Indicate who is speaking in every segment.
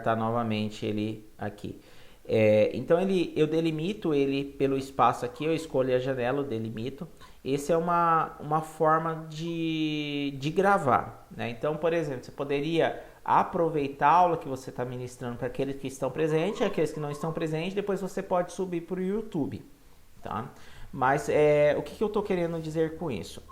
Speaker 1: Tá novamente ele aqui. Então eu delimito ele pelo espaço aqui, eu escolho a janela, eu delimito. Essa é uma forma de gravar, né? Então, por exemplo, você poderia aproveitar a aula que você está ministrando para aqueles que estão presentes, aqueles que não estão presentes, depois você pode subir para o YouTube, tá? Mas o que eu estou querendo dizer com isso?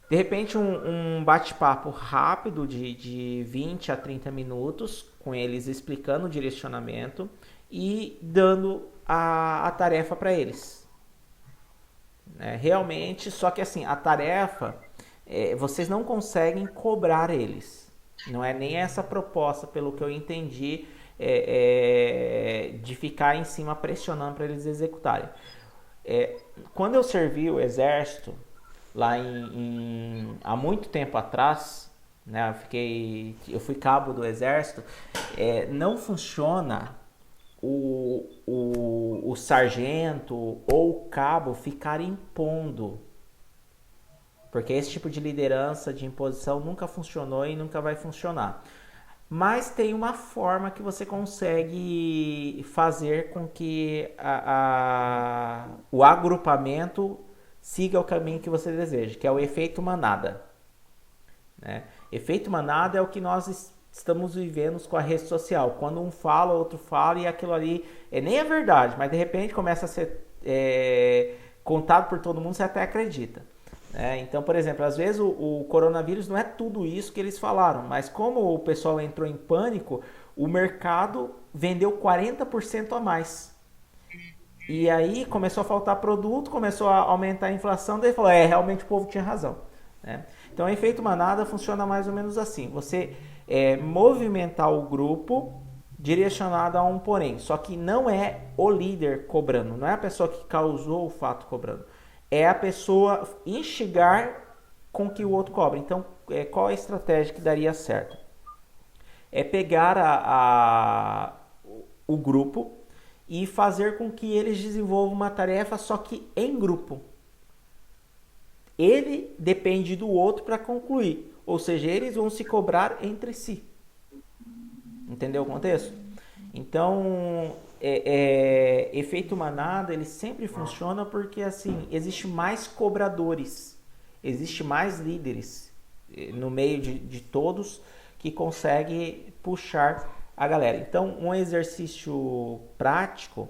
Speaker 1: De repente, um bate-papo rápido de 20 a 30 minutos, com eles explicando o direcionamento e dando a tarefa para eles. Realmente, só que assim, a tarefa, vocês não conseguem cobrar eles. Não é nem essa proposta, pelo que eu entendi, de ficar em cima pressionando para eles executarem. Quando eu servi o exército, lá há muito tempo atrás, né, eu fui cabo do exército, não funciona o sargento ou o cabo ficar impondo, porque esse tipo de liderança, de imposição nunca funcionou e nunca vai funcionar. Mas tem uma forma que você consegue fazer com que o agrupamento siga o caminho que você deseja, que é o efeito manada. Né? Efeito manada é o que nós estamos vivendo com a rede social. Quando um fala, o outro fala, e aquilo ali nem é verdade, mas de repente começa a ser contado por todo mundo, você até acredita. Então, por exemplo, às vezes o coronavírus não é tudo isso que eles falaram, mas como o pessoal entrou em pânico, o mercado vendeu 40% a mais. E aí começou a faltar produto, começou a aumentar a inflação, daí falou, realmente o povo tinha razão. Né? Então, o efeito manada funciona mais ou menos assim. Você movimentar o grupo direcionado a um porém. Só que não é o líder cobrando, não é a pessoa que causou o fato cobrando. É a pessoa instigar com que o outro cobre. Então, qual a estratégia que daria certo? É pegar o grupo e fazer com que eles desenvolvam uma tarefa, só que em grupo. Ele depende do outro para concluir. Ou seja, eles vão se cobrar entre si. Entendeu o contexto? Então, efeito manada, ele sempre funciona porque assim, existe mais cobradores, existe mais líderes no meio de todos que consegue puxar a galera. Então, um exercício prático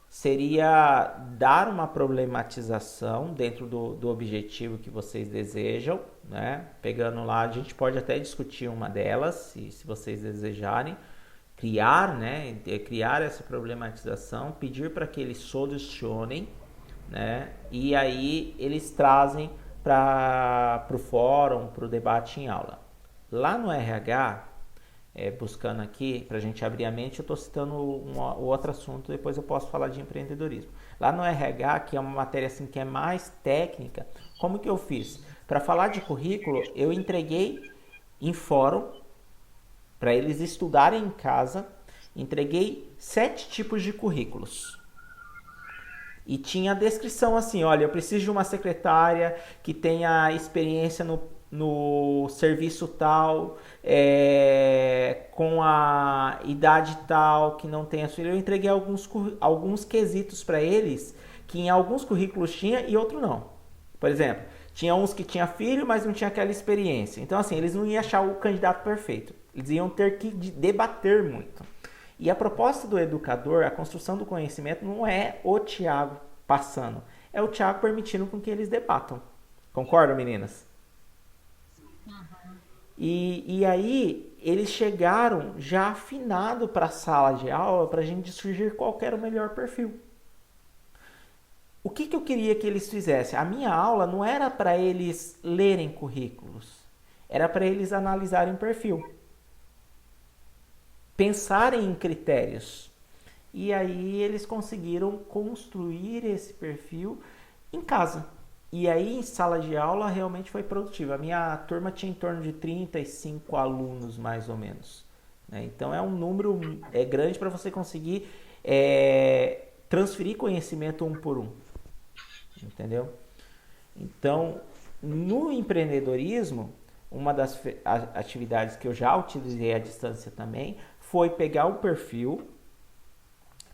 Speaker 1: seria dar uma problematização dentro do objetivo que vocês desejam, né? Pegando lá, a gente pode até discutir uma delas, se vocês desejarem, criar, né? Criar essa problematização, pedir para que eles solucionem, né? E aí eles trazem para o fórum, para o debate em aula. Lá no RH, buscando aqui, para a gente abrir a mente, eu estou citando outro assunto, depois eu posso falar de empreendedorismo. Lá no RH, que é uma matéria assim, que é mais técnica, como que eu fiz? Para falar de currículo, eu entreguei em fórum, para eles estudarem em casa, entreguei 7 tipos de currículos. E tinha a descrição assim, olha, eu preciso de uma secretária que tenha experiência no serviço tal, com a idade tal, que não tenha filho. Eu entreguei alguns quesitos para eles, que em alguns currículos tinha e outro não. Por exemplo, tinha uns que tinha filho, mas não tinha aquela experiência. Então, assim, eles não iam achar o candidato perfeito. Eles iam ter que debater muito. E a proposta do educador, a construção do conhecimento, não é o Tiago passando. É o Tiago permitindo com que eles debatam. Concordam, meninas? E aí, eles chegaram já afinado para a sala de aula para a gente surgir qual era o melhor perfil. O que eu queria que eles fizessem? A minha aula não era para eles lerem currículos. Era para eles analisarem perfil. Pensarem em critérios. E aí eles conseguiram construir esse perfil em casa. E aí em sala de aula realmente foi produtiva. A minha turma tinha em torno de 35 alunos, mais ou menos. Então é um número grande para você conseguir transferir conhecimento um por um. Entendeu? Então, no empreendedorismo, uma das atividades que eu já utilizei à distância também foi pegar o perfil,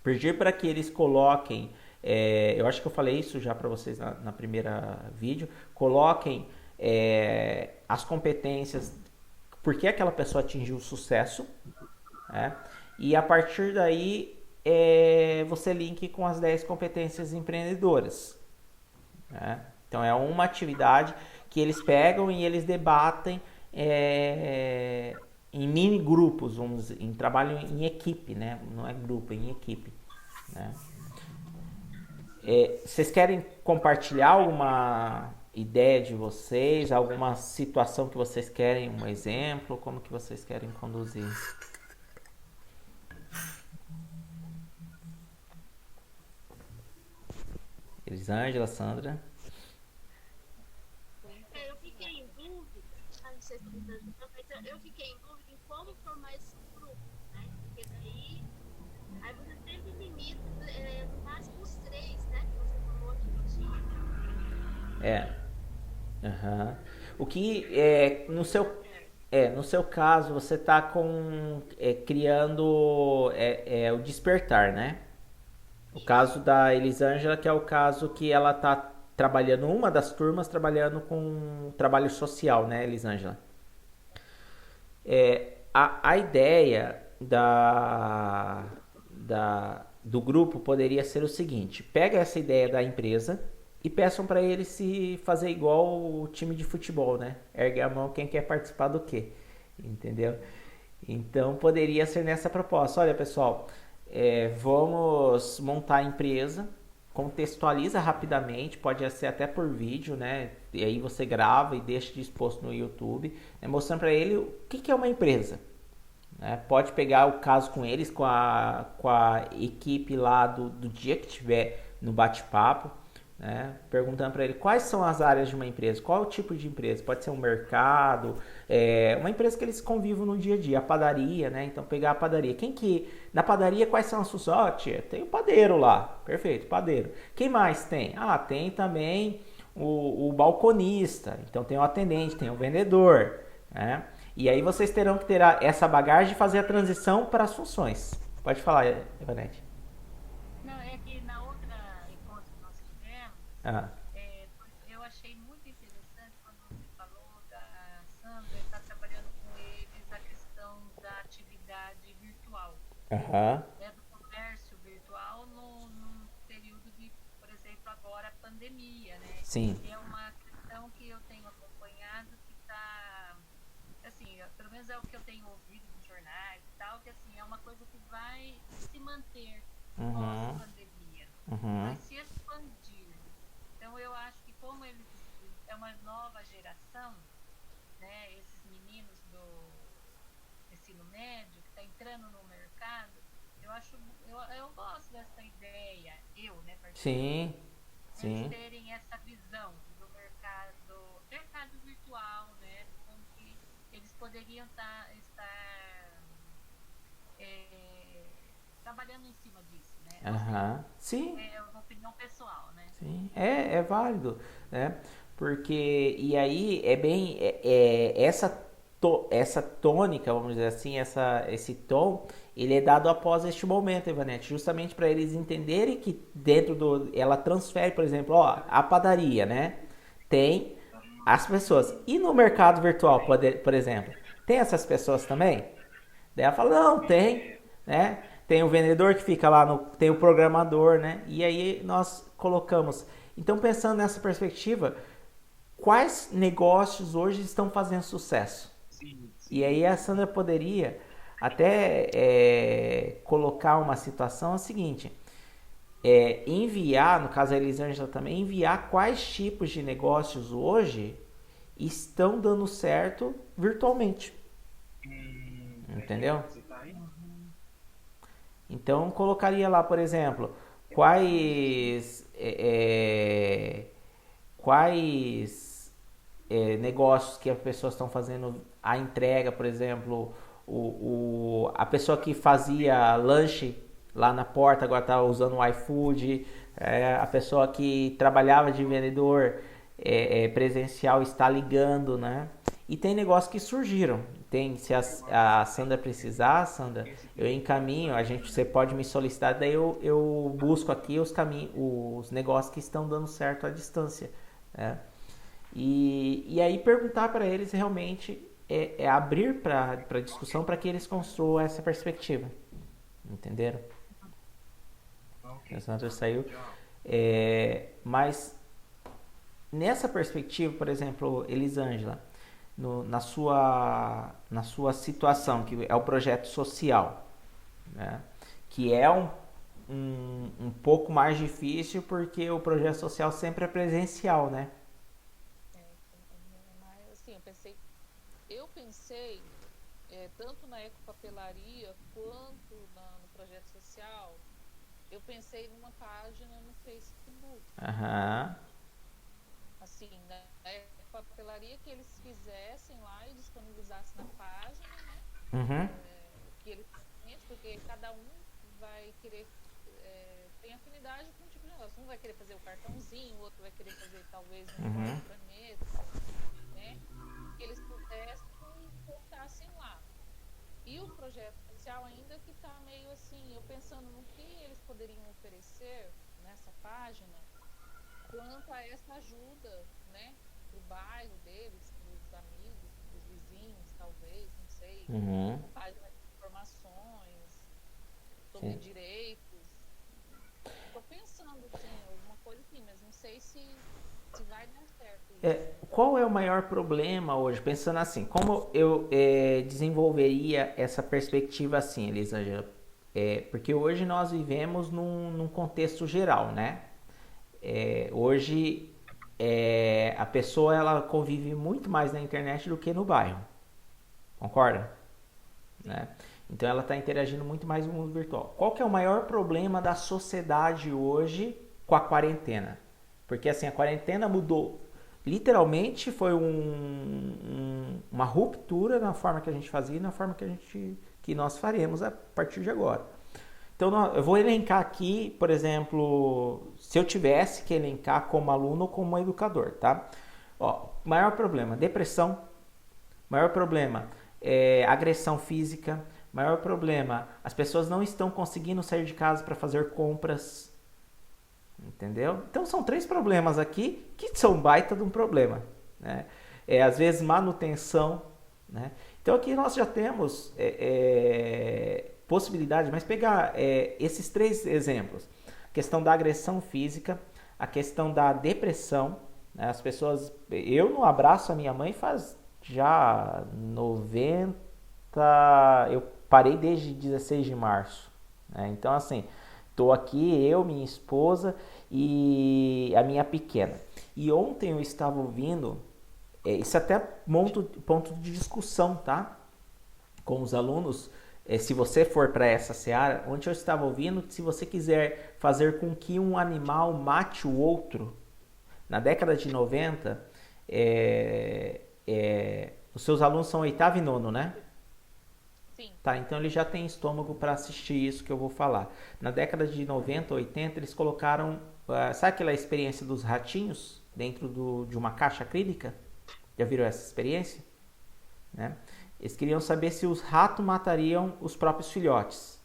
Speaker 1: pedir para que eles coloquem, eu acho que eu falei isso já para vocês na primeira vídeo, coloquem as competências, por que aquela pessoa atingiu o sucesso, né? E a partir daí você linke com as 10 competências empreendedoras, né? Então é uma atividade que eles pegam e eles debatem em mini grupos, em trabalho em equipe, né? Não é grupo, é em equipe, né? Vocês querem compartilhar alguma ideia de vocês, alguma situação que vocês querem, um exemplo, como que vocês querem conduzir? Elisângela, Sandra?
Speaker 2: Eu fiquei em dúvida, não sei se mas eu fiquei em dúvida em como formar esse grupo, né? Porque daí, aí você sempre limita, no máximo os três, né? Que você falou que tinha.
Speaker 1: É. Aham. O que no seu caso você está criando o despertar, né? O caso da Elisângela, que é o caso que ela está trabalhando, uma das turmas trabalhando com trabalho social, né, Elisângela? A ideia do grupo poderia ser o seguinte: pega essa ideia da empresa e peçam para eles se fazer igual o time de futebol, né? Ergue a mão quem quer participar do quê, entendeu? Então poderia ser nessa proposta. Olha, pessoal, vamos montar a empresa, contextualiza rapidamente, pode ser até por vídeo, né? E aí você grava e deixa disposto no YouTube, né? Mostrando para ele o que é uma empresa. Né? Pode pegar o caso com eles, com a equipe lá do dia que tiver no bate-papo, né? Perguntando para ele quais são as áreas de uma empresa, qual é o tipo de empresa, pode ser um mercado, uma empresa que eles convivem no dia a dia, a padaria, né? Então pegar a padaria, na padaria quais são as suas, tia, tem o padeiro lá, perfeito, padeiro. Quem mais tem? Tem também o balconista, então tem o atendente, tem o vendedor, né? E aí vocês terão que ter essa bagagem de fazer a transição para as funções. Pode falar, Evanete.
Speaker 2: Não, é que na outra encontro que nós tivemos,
Speaker 1: Ah,
Speaker 2: eu achei muito interessante quando você falou da Sandra estar trabalhando com eles a questão da atividade virtual,
Speaker 1: aham,
Speaker 2: né, do comércio virtual no período de, por exemplo, agora a pandemia, né?
Speaker 1: sim,
Speaker 2: É uma questão que eu tenho acompanhado que está, assim, pelo menos é o que eu tenho ouvido nos jornais e tal, que assim, é uma coisa que vai se manter
Speaker 1: uhum,
Speaker 2: pós-pandemia, vai
Speaker 1: uhum,
Speaker 2: se expandir. Então eu acho que como eles é uma nova geração, né, esses meninos do ensino médio que está entrando no mercado, eu gosto dessa ideia, né, particularmente,
Speaker 1: sim,
Speaker 2: eles
Speaker 1: sim,
Speaker 2: terem essa visão do mercado virtual, né, como que eles poderiam estar é, trabalhando em cima disso, né? Não sei,
Speaker 1: aham, sim,
Speaker 2: é uma opinião pessoal, né?
Speaker 1: sim, é válido, né? Porque, e aí é bem, essa tônica, vamos dizer assim, esse tom, ele é dado após este momento, Ivanete, justamente para eles entenderem que ela transfere, por exemplo, a padaria, né? Tem as pessoas. E no mercado virtual, por exemplo, tem essas pessoas também? Daí ela fala, não, tem, né? Tem o vendedor que fica lá, tem o programador, né? E aí nós colocamos. Então, pensando nessa perspectiva, quais negócios hoje estão fazendo sucesso? E aí a Sandra poderia até colocar uma situação seguinte, enviar, no caso a Elisângela também, enviar quais tipos de negócios hoje estão dando certo virtualmente, entendeu? Então colocaria lá, por exemplo, quais negócios que as pessoas estão fazendo a entrega, por exemplo, a pessoa que fazia lanche lá na porta agora está usando o iFood, a pessoa que trabalhava de vendedor presencial está ligando, né? E tem negócios que surgiram. tem, se a Sandra precisar, Sandra, eu encaminho, você pode me solicitar, daí eu busco aqui os caminhos, os negócios que estão dando certo à distância, né? E aí perguntar para eles realmente abrir para discussão para que eles construam essa perspectiva, entenderam? A Sandra saiu, mas nessa perspectiva, por exemplo, Elisângela, na sua situação, que é o projeto social, né? Que é um pouco mais difícil porque o projeto social sempre é presencial, né?
Speaker 3: Mas assim, eu pensei tanto na ecopapelaria quanto no projeto social, eu pensei numa página no Facebook.
Speaker 1: Aham.
Speaker 3: Assim, na papelaria que eles fizessem lá e disponibilizassem na página, né?
Speaker 1: Uhum.
Speaker 3: Que eles, porque cada um vai querer, tem afinidade com um tipo de negócio. Um vai querer fazer o cartãozinho, o outro vai querer fazer talvez um planeta, né? Que eles pudessem e colocassem lá. E o projeto social ainda que está meio assim, eu pensando no que eles poderiam oferecer nessa página quanto a essa ajuda, né, para o bairro deles, para os amigos, para os vizinhos, talvez, não sei, página de informações sobre direitos. Estou pensando, assim, alguma coisa assim, mas não sei se vai dar certo isso.
Speaker 1: Qual é o maior problema hoje? Pensando assim, como eu desenvolveria essa perspectiva assim, Elisângela? Porque hoje nós vivemos num contexto geral, né? Hoje a pessoa ela convive muito mais na internet do que no bairro, concorda? Né? Então ela está interagindo muito mais no mundo virtual. Qual que é o maior problema da sociedade hoje com a quarentena? Porque assim, a quarentena mudou, literalmente foi uma ruptura na forma que a gente fazia e na forma que nós faremos a partir de agora. Então eu vou elencar aqui, por exemplo, se eu tivesse que elencar como aluno ou como educador, tá? Maior problema, depressão. Maior problema, agressão física. Maior problema, as pessoas não estão conseguindo sair de casa para fazer compras. Entendeu? Então são 3 problemas aqui que são baita de um problema, né? Às vezes manutenção, né? Então aqui nós já temos possibilidade, mas pegar esses 3 exemplos, a questão da agressão física, a questão da depressão, né? As pessoas, eu não abraço a minha mãe faz já 90, eu parei desde 16 de março, né? Então assim, estou aqui, eu, minha esposa e a minha pequena. E ontem eu estava ouvindo, isso até ponto de discussão, tá? Com os alunos, se você for para essa seara, ontem eu estava ouvindo, se você quiser fazer com que um animal mate o outro, na década de 90, os seus alunos são 8º e 9º, né?
Speaker 3: Sim.
Speaker 1: Tá, então ele já tem estômago para assistir isso que eu vou falar. Na década de 90, 80, eles colocaram, sabe aquela experiência dos ratinhos dentro de uma caixa acrílica? Já viram essa experiência? Né? Eles queriam saber se os ratos matariam os próprios filhotes.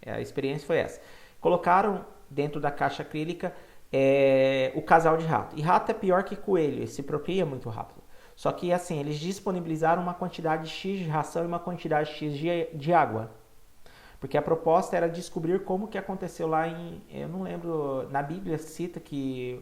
Speaker 1: A experiência foi essa. Colocaram dentro da caixa acrílica o casal de rato. E rato é pior que coelho, ele se procria muito rápido. Só que assim, eles disponibilizaram uma quantidade X de ração e uma quantidade X de água. Porque a proposta era descobrir como que aconteceu lá eu não lembro, na Bíblia cita que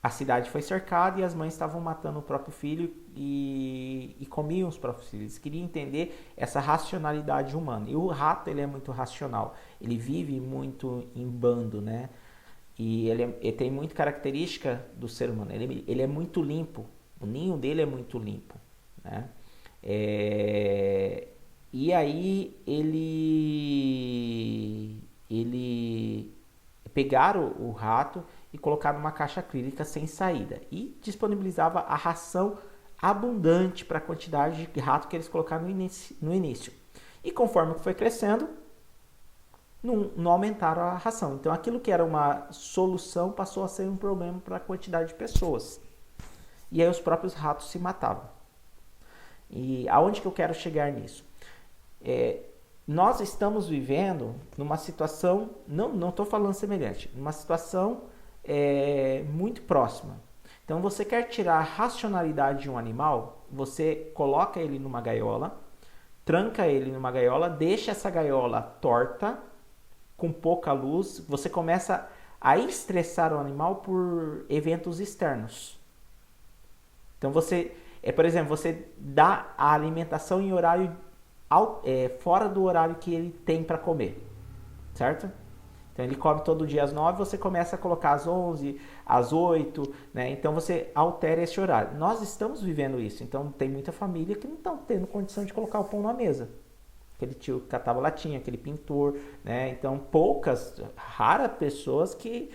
Speaker 1: a cidade foi cercada e as mães estavam matando o próprio filho e comiam os próprios filhos. Eles queriam entender essa racionalidade humana. E o rato, ele é muito racional. Ele vive muito em bando, né? E ele tem muita característica do ser humano. Ele é muito limpo. O ninho dele é muito limpo, né? E aí ele pegaram o rato e colocaram numa caixa acrílica sem saída e disponibilizava a ração abundante para a quantidade de rato que eles colocaram no início. E conforme foi crescendo, não aumentaram a ração. Então aquilo que era uma solução passou a ser um problema para a quantidade de pessoas. E aí os próprios ratos se matavam. E aonde que eu quero chegar nisso? Nós estamos vivendo numa situação, não estou falando semelhante, numa situação muito próxima. Então você quer tirar a racionalidade de um animal, você coloca ele numa gaiola, tranca ele numa gaiola, deixa essa gaiola torta, com pouca luz, você começa a estressar o animal por eventos externos. Então por exemplo, você dá a alimentação em horário fora do horário que ele tem para comer, certo? Então ele come todo dia às 9, você começa a colocar às 11, às 8, né? Então você altera esse horário. Nós estamos vivendo isso, então tem muita família que não está tendo condição de colocar o pão na mesa. Aquele tio que catava latinha, aquele pintor, né? Então raras pessoas que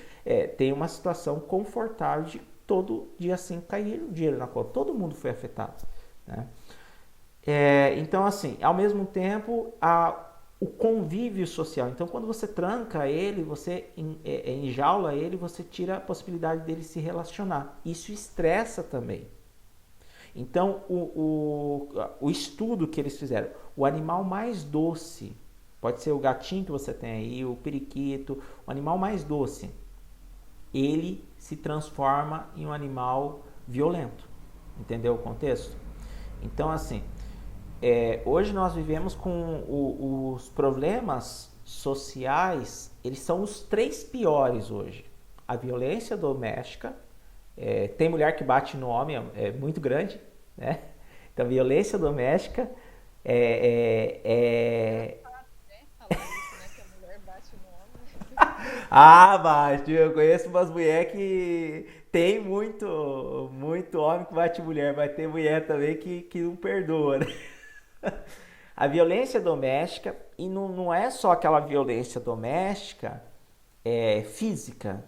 Speaker 1: têm uma situação confortável de todo dia assim cair o dinheiro na conta. Todo mundo foi afetado, né? Então assim, ao mesmo tempo, o convívio social. Então, quando você tranca ele, você enjaula ele, você tira a possibilidade dele se relacionar. Isso estressa também. Então, o estudo que eles fizeram, o animal mais doce, pode ser o gatinho que você tem aí, o periquito, o animal mais doce, ele se transforma em um animal violento. Entendeu o contexto? Então, assim, hoje nós vivemos com os problemas sociais, eles são os 3 piores hoje. A violência doméstica, tem mulher que bate no homem, é muito grande, né? Então, violência doméstica bate. Eu conheço umas mulheres que tem muito, muito homem que bate mulher, mas tem mulher também que não perdoa, né? A violência doméstica, e não é só aquela violência doméstica física.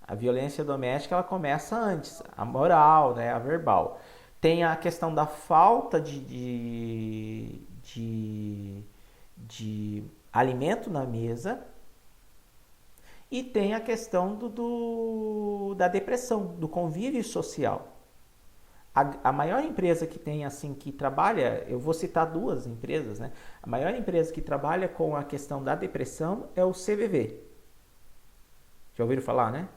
Speaker 1: A violência doméstica ela começa antes, a moral, né, a verbal. Tem a questão da falta de alimento na mesa, e tem a questão da depressão, do convívio social. A maior empresa que tem assim, que trabalha, eu vou citar 2 empresas, né? A maior empresa que trabalha com a questão da depressão é o CVV. Já ouviram falar, né?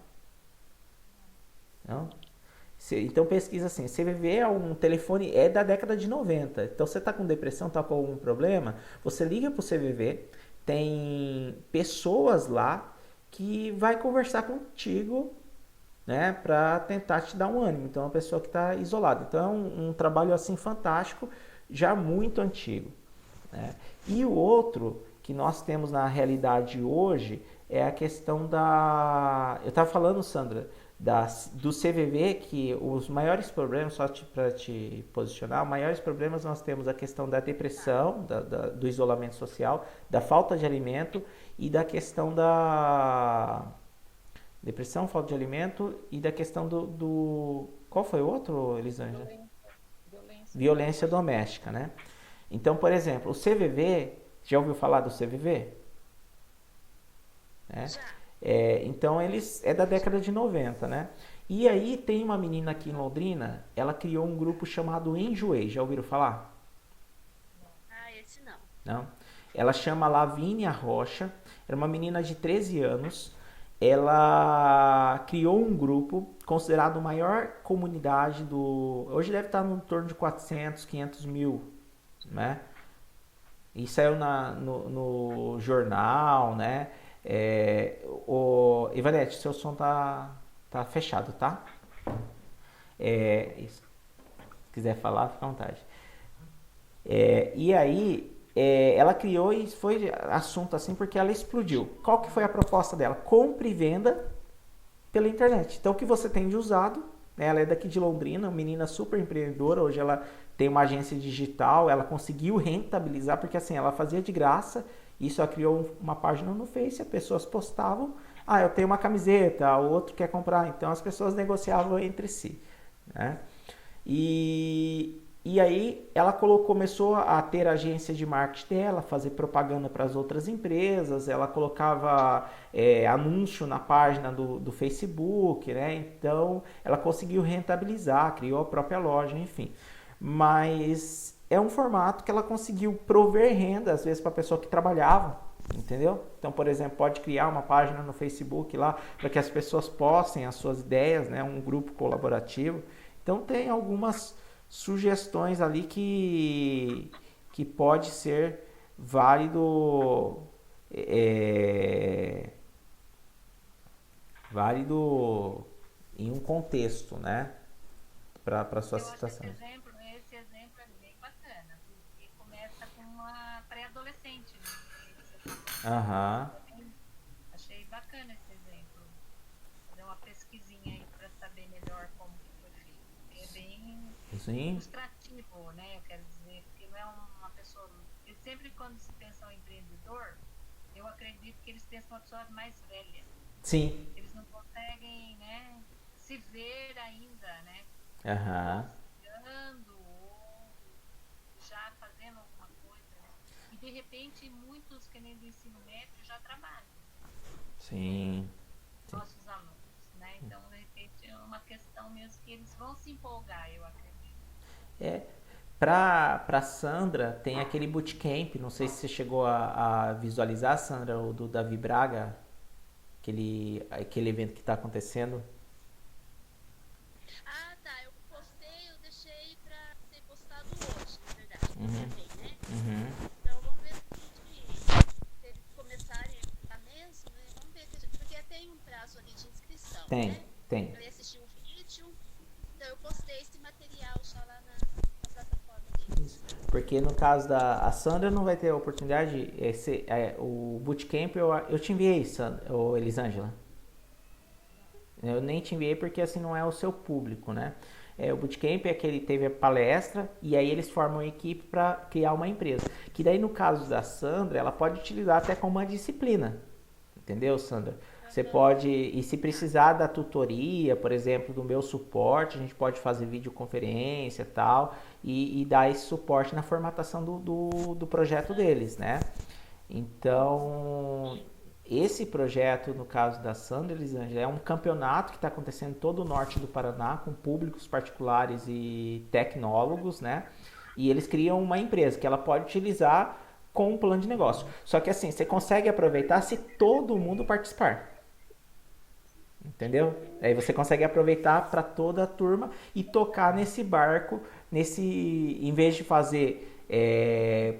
Speaker 1: Não? Então pesquisa assim, CVV é um telefone, da década de 90. Então você está com depressão, está com algum problema, você liga para o CVV, tem pessoas lá que vai conversar contigo, né, para tentar te dar um ânimo. Então é uma pessoa que está isolada. Então é um trabalho assim fantástico, já muito antigo, né? E o outro que nós temos na realidade hoje é a questão eu estava falando, Sandra, do CVV, que os maiores problemas, só para te posicionar, os maiores problemas nós temos a questão da depressão, do isolamento social, da falta de alimento e da questão da depressão, falta de alimento e da questão qual foi o outro, Elisângela? Violência doméstica, né? Então, por exemplo, o CVV, já ouviu falar do CVV? Então, eles da década de 90, né? E aí tem uma menina aqui em Londrina, ela criou um grupo chamado Enjoei, já ouviram falar?
Speaker 2: Esse não.
Speaker 1: Não? Ela chama Lavínia Rocha, era uma menina de 13 anos, ela criou um grupo considerado a maior comunidade hoje deve estar no torno de 400, 500 mil, né? E saiu no jornal, né? Ivanete, seu som tá fechado, tá? Se quiser falar, fica à vontade. E aí ela criou e foi assunto assim porque ela explodiu. Qual que foi a proposta dela? Compra e venda pela internet. Então o que você tem de usado, né? Ela é daqui de Londrina, uma menina super empreendedora, hoje ela tem uma agência digital, ela conseguiu rentabilizar, porque assim, ela fazia de graça, isso ela criou uma página no Face, as pessoas postavam, eu tenho uma camiseta, o outro quer comprar, então as pessoas negociavam entre si, né? E aí ela começou a ter a agência de marketing dela, fazer propaganda para as outras empresas, ela colocava anúncio na página do Facebook, né? Então ela conseguiu rentabilizar, criou a própria loja, enfim. mas é um formato que ela conseguiu prover renda, às vezes, para a pessoa que trabalhava, entendeu? Então, por exemplo, pode criar uma página no Facebook lá para que as pessoas postem as suas ideias, né? Um grupo colaborativo. Então, tem algumas sugestões ali que pode ser válido, é, válido em um contexto, né? Para a sua
Speaker 2: Eu acho que
Speaker 1: situação.
Speaker 2: esse exemplo é bem bacana, porque começa com uma pré-adolescente, né? Que você falou.
Speaker 1: Aham,
Speaker 2: Achei bacana esse exemplo. Fazer uma pesquisinha aí para saber melhor como que foi feito. Porque é bem
Speaker 1: sim,
Speaker 2: ilustrativo, né? Eu quero dizer, porque não é uma pessoa. Eu sempre, quando se pensa em empreendedor, eu acredito que eles pensam uma pessoa mais velha.
Speaker 1: sim,
Speaker 2: Eles não conseguem, né, se ver ainda, né? Ou
Speaker 1: aham,
Speaker 2: auxiliando, ou já fazendo alguma coisa, né? E de repente muitos que nem do ensino médio já trabalham,
Speaker 1: sim, sim.
Speaker 2: nossos alunos, né? Então, de repente, é uma questão mesmo que eles vão se empolgar, eu acredito.
Speaker 1: É, para Sandra tem aquele bootcamp, não sei se você chegou a visualizar, Sandra, o do Davi Braga, aquele evento que está acontecendo.
Speaker 4: Ah, tá. Eu postei, eu deixei pra ser postado hoje, na verdade. Eu
Speaker 1: Uhum,
Speaker 4: gravei, né?
Speaker 1: uhum.
Speaker 4: Então vamos ver se eles começarem a mesmo, né? Vamos ver, porque tem um prazo ali de inscrição,
Speaker 1: Tem,
Speaker 4: né?
Speaker 1: tem.
Speaker 4: Eu ia assistir um vídeo, então eu postei esse material já lá na plataforma deles.
Speaker 1: Porque no caso da a Sandra não vai ter a oportunidade, o bootcamp eu te enviei, Sandra, ou Elisângela. Eu nem te enviei porque assim não é o seu público, né? O bootcamp é que ele teve a palestra e aí eles formam uma equipe para criar uma empresa. Que daí no caso da Sandra, ela pode utilizar até como uma disciplina. Entendeu, Sandra? Você
Speaker 4: Aham.
Speaker 1: pode, e se precisar da tutoria, por exemplo, do meu suporte, a gente pode fazer videoconferência e tal, e dar esse suporte na formatação do projeto deles, né? Então, esse projeto, no caso da Sandra Elisângela, é um campeonato que está acontecendo em todo o norte do Paraná, com públicos particulares e tecnólogos, né? E eles criam uma empresa que ela pode utilizar com um plano de negócio. Só que assim, você consegue aproveitar se todo mundo participar. Entendeu? Aí você consegue aproveitar para toda a turma e tocar nesse barco, em vez de fazer,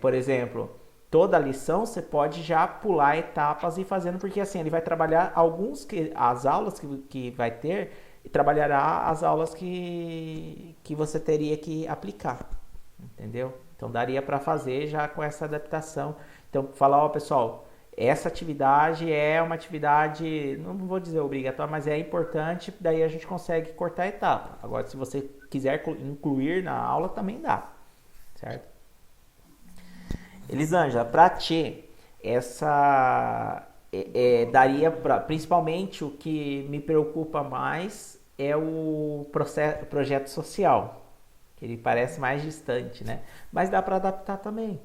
Speaker 1: por exemplo, toda a lição, você pode já pular etapas e ir fazendo, porque assim, ele vai trabalhar as aulas que vai ter, e trabalhará as aulas que você teria que aplicar, entendeu? Então daria para fazer já com essa adaptação. Então, falar, ó, pessoal, essa atividade é uma atividade, não vou dizer obrigatória, mas é importante, daí a gente consegue cortar a etapa. Agora, se você quiser incluir na aula, também dá, certo? Elisângela, para ti, essa daria para, principalmente o que me preocupa mais é o projeto social, que ele parece mais distante, né? Mas dá para adaptar também,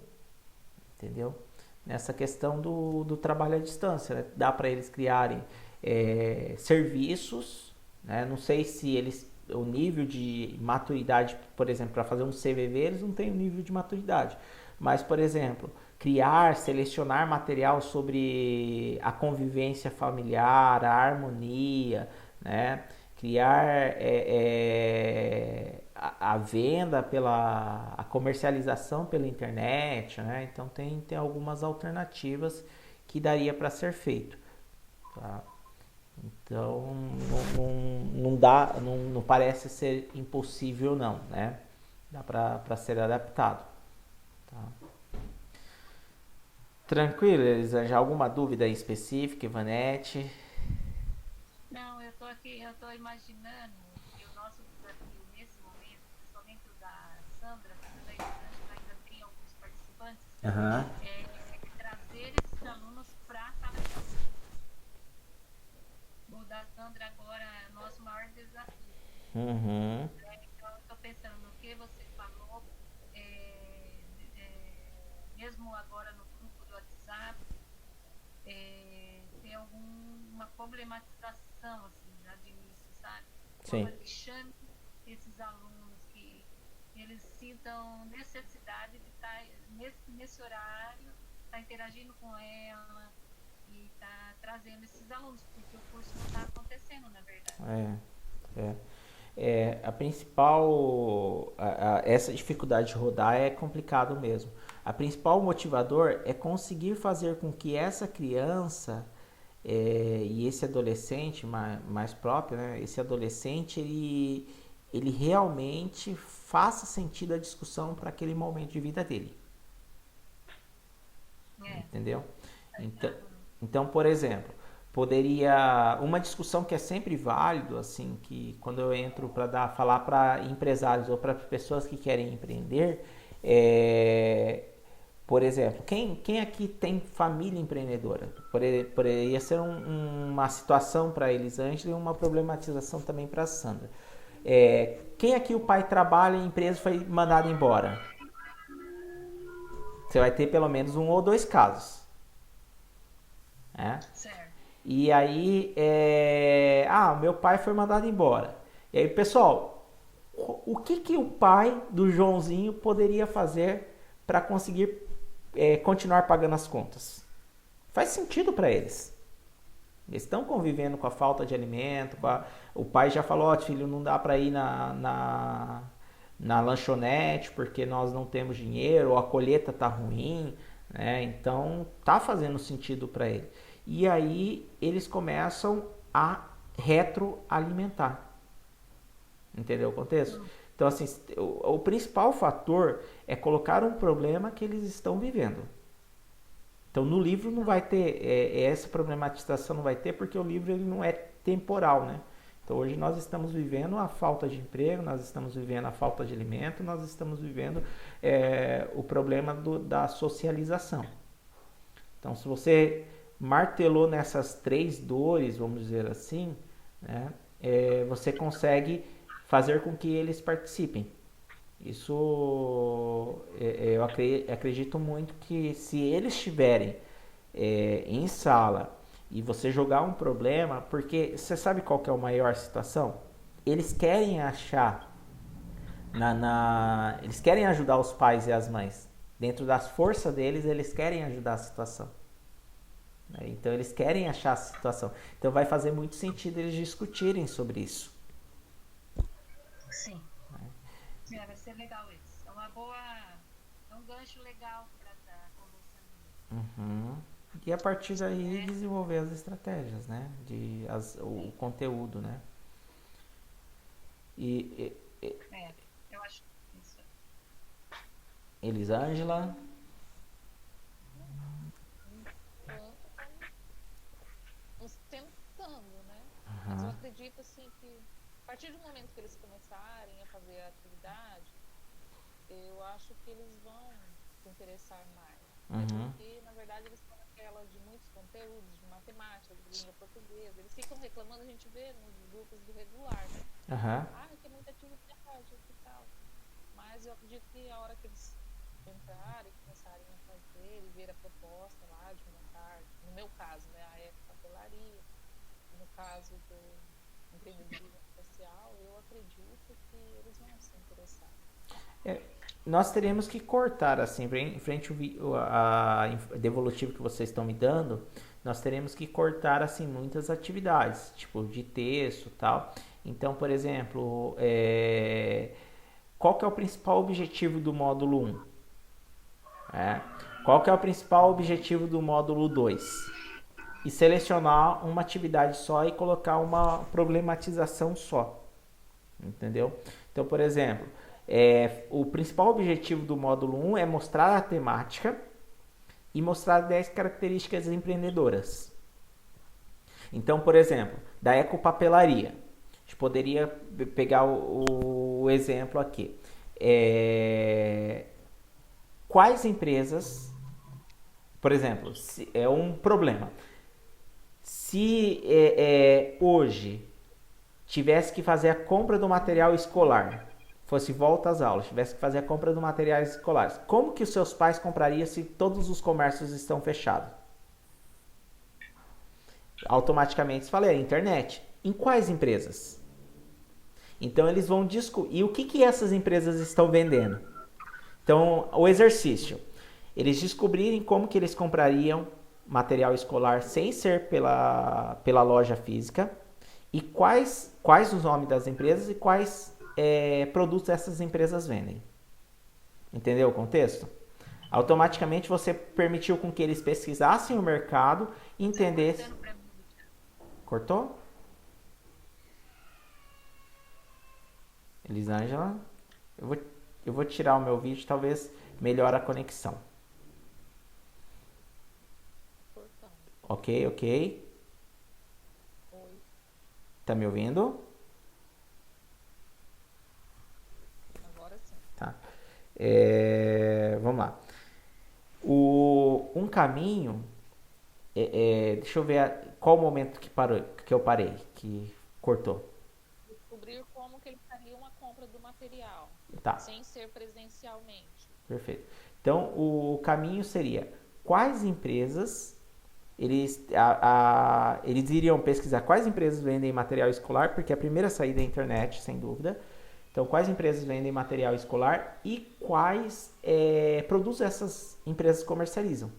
Speaker 1: entendeu? Nessa questão do trabalho à distância, né? Dá para eles criarem serviços, né? Não sei se eles o nível de maturidade, por exemplo, para fazer um CVV, eles não têm o nível de maturidade. Mas, por exemplo, criar, selecionar material sobre a convivência familiar, a harmonia, né? Criar a venda a comercialização pela internet, né? Então tem algumas alternativas que daria para ser feito, tá? Então não dá, não parece ser impossível não, né? Dá para ser adaptado, tá? Tranquilo, Elisângela? Alguma dúvida específica, Ivanete?
Speaker 2: Não, eu estou aqui, eu estou imaginando que o nosso desafio nesse momento, principalmente o da Sandra, porque o da Elisângela ainda tem alguns participantes,
Speaker 1: Aham.
Speaker 2: é trazer esses alunos para a sala de aula. O da Sandra agora é o nosso maior desafio.
Speaker 1: Uhum.
Speaker 2: Então, eu estou pensando no que você falou, mesmo agora no grupo do WhatsApp, tem alguma problematização, assim, já de início, sabe?
Speaker 1: Sim.
Speaker 2: Que chame esses alunos que eles sintam necessidade de estar nesse horário, estar interagindo com ela e estar trazendo esses alunos, porque o curso não está acontecendo, na verdade.
Speaker 1: A principal, essa dificuldade de rodar é complicado mesmo. A principal motivador é conseguir fazer com que essa criança e esse adolescente mais próprio, né? Esse adolescente ele realmente faça sentido a discussão para aquele momento de vida dele. Entendeu? Então, por exemplo, poderia uma discussão que é sempre válido, assim, que quando eu entro para falar para empresários ou para pessoas que querem empreender, por exemplo, quem aqui tem família empreendedora? Poderia ser uma situação para eles, Ângela, e uma problematização também para a Sandra. Quem aqui o pai trabalha em empresa e foi mandado embora? Você vai ter pelo menos um ou dois casos.
Speaker 2: Certo.
Speaker 1: E aí, meu pai foi mandado embora. E aí, pessoal, o que o pai do Joãozinho poderia fazer para conseguir continuar pagando as contas? Faz sentido para eles. Eles estão convivendo com a falta de alimento, o pai já falou, filho, não dá para ir na lanchonete porque nós não temos dinheiro, ou a colheita tá ruim, né? Então tá fazendo sentido para ele. E aí eles começam a retroalimentar. Entendeu o contexto? Então, assim, o principal fator é colocar um problema que eles estão vivendo. Então, no livro não vai ter, essa problematização não vai ter, porque o livro ele não é temporal, né? Então, hoje nós estamos vivendo a falta de emprego, nós estamos vivendo a falta de alimento, nós estamos vivendo o problema da socialização. Então, se você martelou nessas três dores, vamos dizer assim, né, você consegue fazer com que eles participem. Isso, eu acredito muito que se eles estiverem em sala e você jogar um problema, porque você sabe qual que é a maior situação? Eles querem achar, eles querem ajudar os pais e as mães. Dentro das forças deles, eles querem ajudar a situação. Então, eles querem achar a situação. Então, vai fazer muito sentido eles discutirem sobre isso.
Speaker 2: Sim. Vai ser legal isso. É um gancho legal para estar conversando.
Speaker 1: E a partir daí desenvolver as estratégias, né? O conteúdo, né?
Speaker 2: Eu acho isso.
Speaker 1: Elisângela?
Speaker 3: Tentando, né? Mas eu acredito assim que a partir do momento que eles começarem a fazer a atividade, eu acho que eles vão se interessar mais. Porque, na verdade, eles estão naquela de muitos conteúdos, de matemática, de língua portuguesa. Eles ficam reclamando, a gente vê nos grupos do regular, né? Tem muita atividade e tal. Mas eu acredito que a hora que eles entrarem, começarem a fazer e ver a proposta lá de montar, no meu caso, né, a papelaria, no caso do empreendedorismo social, eu acredito que eles vão se interessar.
Speaker 1: Nós teremos que cortar, assim, em frente a devolutivo que vocês estão me dando, nós teremos que cortar, assim, muitas atividades, tipo, de texto e tal. Então, por exemplo, qual que é o principal objetivo do módulo 1? Qual que é o principal objetivo do módulo 2? E selecionar uma atividade só e colocar uma problematização só. Entendeu? Então, por exemplo, o principal objetivo do módulo 1 é mostrar a temática e mostrar 10 características empreendedoras. Então, por exemplo, da ecopapelaria. A gente poderia pegar o exemplo aqui. Quais empresas, por exemplo, é um problema. Se hoje tivesse que fazer a compra do material escolar, fosse volta às aulas, tivesse que fazer a compra do materiais escolares, como que os seus pais comprariam se todos os comércios estão fechados? Automaticamente falei, internet. Em quais empresas? Então eles vão descobrir. E o que essas empresas estão vendendo? Então, o exercício. Eles descobrirem como que eles comprariam material escolar sem ser pela loja física e quais os nomes das empresas e quais produtos essas empresas vendem. Entendeu o contexto? Automaticamente você permitiu com que eles pesquisassem o mercado e entendessem... Cortou? Elisângela? Eu vou tirar o meu vídeo, talvez melhore a conexão. Ok.
Speaker 3: Oi.
Speaker 1: Tá me ouvindo?
Speaker 3: Agora sim.
Speaker 1: Tá. Vamos lá. Um caminho... deixa eu ver qual o momento que eu parei, que cortou.
Speaker 3: Descobrir como que ele faria uma compra do material,
Speaker 1: Tá.
Speaker 3: sem ser presencialmente.
Speaker 1: Perfeito. Então, o caminho seria quais empresas eles iriam pesquisar quais empresas vendem material escolar, porque a primeira saída é a internet, sem dúvida. Então, quais empresas vendem material escolar e quais produtos essas empresas comercializam.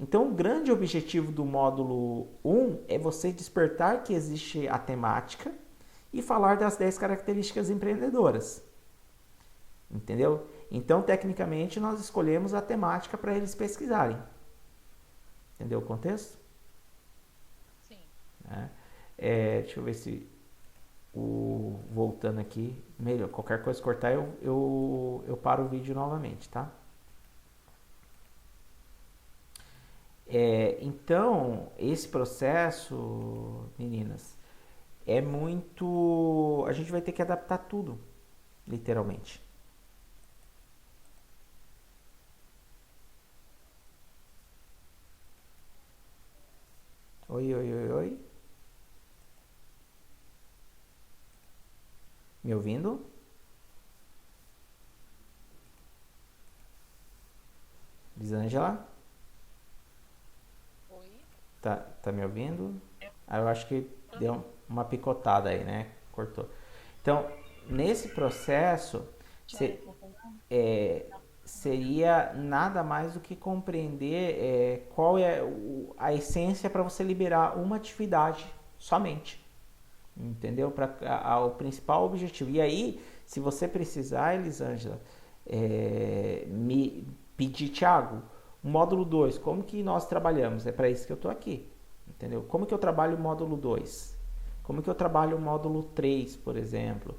Speaker 1: Então, o grande objetivo do módulo 1 é você despertar que existe a temática e falar das 10 características empreendedoras. Entendeu? Então, tecnicamente, nós escolhemos a temática para eles pesquisarem. Entendeu o contexto?
Speaker 3: Sim.
Speaker 1: Deixa eu ver se... voltando aqui, melhor. Qualquer coisa cortar, eu paro o vídeo novamente, tá? Então, esse processo, meninas, é muito... A gente vai ter que adaptar tudo, literalmente. Oi. Me ouvindo? Elisângela?
Speaker 3: Oi.
Speaker 1: Tá me ouvindo? Eu acho que deu uma picotada aí, né? Cortou. Então, nesse processo, seria nada mais do que compreender qual é a essência para você liberar uma atividade somente. Entendeu? Para o principal objetivo. E aí, se você precisar, Elisângela, me pedir, Thiago, o módulo 2, como que nós trabalhamos? É para isso que eu estou aqui. Entendeu? Como que eu trabalho o módulo 2? Como que eu trabalho o módulo 3, por exemplo?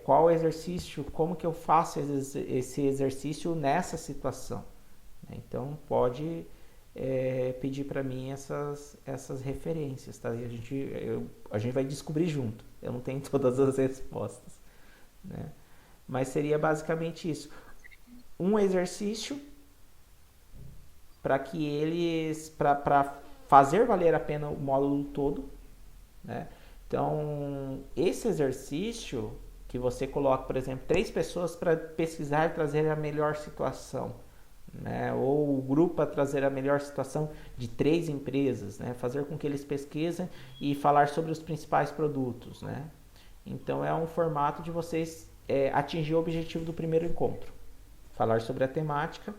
Speaker 1: Qual exercício, como que eu faço esse exercício nessa situação? Então, pode pedir para mim essas referências, tá? E a gente vai descobrir junto. Eu não tenho todas as respostas, né? Mas seria basicamente isso. Um exercício para que eles... para fazer valer a pena o módulo todo, né? Então, esse exercício que você coloca, por exemplo, 3 pessoas para pesquisar e trazer a melhor situação, né? Ou o grupo para trazer a melhor situação de 3 empresas, né? Fazer com que eles pesquisem e falar sobre os principais produtos, né? Então, é um formato de vocês atingir o objetivo do primeiro encontro. Falar sobre a temática,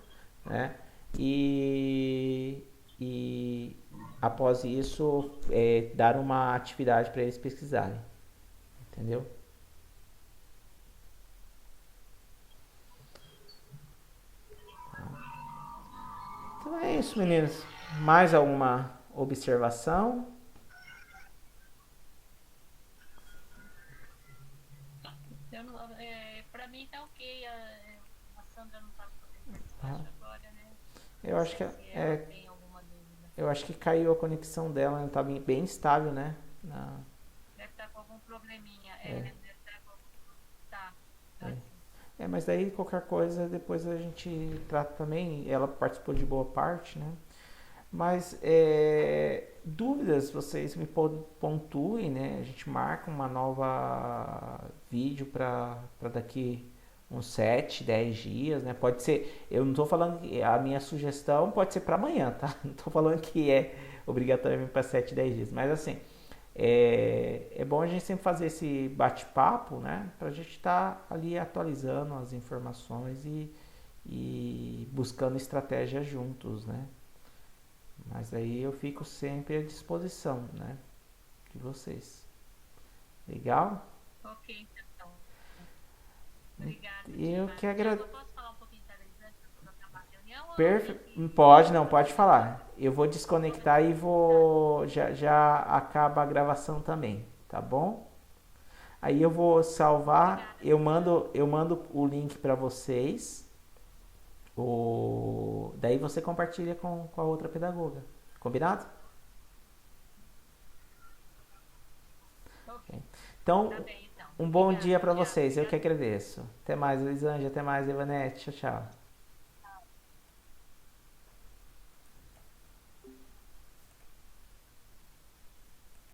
Speaker 1: né? E após isso, dar uma atividade para eles pesquisarem. Entendeu? Então é isso, meninos. Mais alguma observação?
Speaker 2: Para mim tá ok. A Sandra não tá podendo participar agora, né?
Speaker 1: Eu acho que
Speaker 2: tem alguma dúvida.
Speaker 1: eu acho que caiu a conexão dela, tá bem estável, né?
Speaker 2: Deve estar com algum probleminha. Deve estar com algum...
Speaker 1: Mas daí qualquer coisa depois a gente trata também. Ela participou de boa parte, né? Mas dúvidas vocês me pontuem, né? A gente marca uma nova vídeo para daqui uns 7, 10 dias, né? Pode ser, eu não tô falando que a minha sugestão pode ser para amanhã, tá? Não tô falando que é obrigatoriamente para 7, 10 dias, mas assim, é bom a gente sempre fazer esse bate-papo, né? Para a gente estar ali atualizando as informações e buscando estratégias juntos, né? Mas aí eu fico sempre à disposição, né? De vocês. Legal?
Speaker 2: Ok, então. Obrigada,
Speaker 1: Eu
Speaker 2: Diva.
Speaker 1: que
Speaker 2: Eu
Speaker 1: agradeço.
Speaker 2: posso falar um pouquinho da Elisângela para acabar a reunião ou eu tenho
Speaker 1: Perfeito.
Speaker 2: que
Speaker 1: Pode, não, pode falar. Eu vou desconectar e
Speaker 2: Tá.
Speaker 1: vou. Já acaba a gravação também, tá bom? Aí eu vou salvar,
Speaker 2: Obrigada,
Speaker 1: eu mando o link para vocês. Daí você compartilha com a outra pedagoga. Combinado?
Speaker 2: Ok,
Speaker 1: Então,
Speaker 2: tá bem então.
Speaker 1: um bom dia
Speaker 2: Obrigada,
Speaker 1: para
Speaker 2: Tiago.
Speaker 1: vocês. Eu que
Speaker 2: Obrigada.
Speaker 1: agradeço. Até mais, Elisângela. Até mais, Evanete. Tchau, tchau.